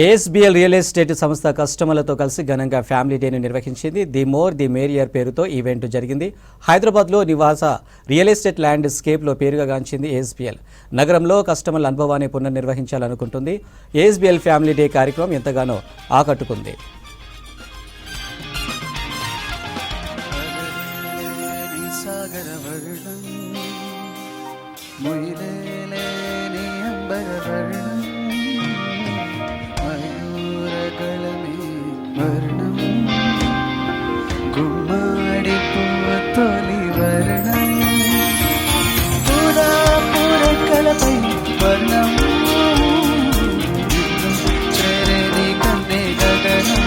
ASBL real estate సంస్థ కస్టమర్లతో కలిసి ఘనంగా ఫ్యామిలీ డేను నిర్వహించింది. ది మోర్ ది మేరియర్ పేరుతో ఈవెంట్ జరిగింది. హైదరాబాద్లో నివాస రియల్ ఎస్టేట్ ల్యాండ్ స్కేప్లో పేరుగా గాంచింది ఏఎస్బిఎల్. నగరంలో కస్టమర్ల అనుభవాన్ని పునర్నిర్వహించాలనుకుంటుంది. ఏఎస్బిఎల్ ఫ్యామిలీ డే కార్యక్రమం ఎంతగానో ఆకట్టుకుంది. గుమ్మాడి తొలి వర్ణం పురాపురకలపై వర్ణం చేరేది కన్నే గగనం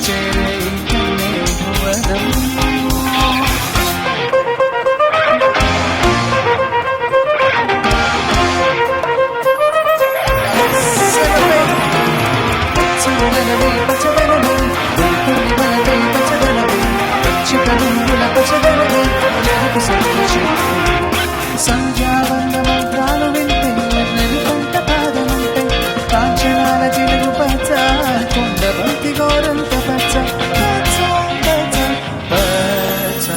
చేరే కన్నే భువనం సంధ్యావంద మంత్రాలు వింటే నెలకొంట పాదమంటే కాంచనాల జిలుగు పచ్చ కొండబంతి గోరంత పచ్చ పచ్చ పచ్చ పచ్చ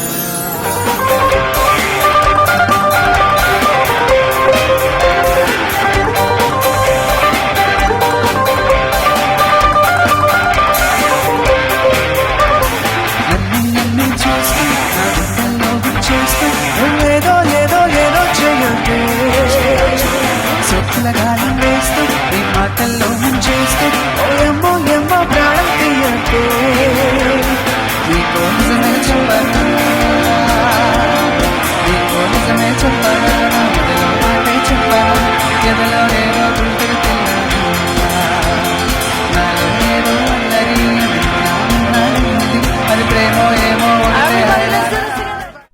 నన్ను చూస్తూ నా గుండెల్లో గుచ్చేస్తూ ఏదో ఏదో ఏదో చేయొద్దే సొత్తుల గాలం వేస్తూ నీ మాటల్లో ముంచేస్తూ ఓ ఎమ్మో ఎమ్మో ప్రాణం తీయొద్దే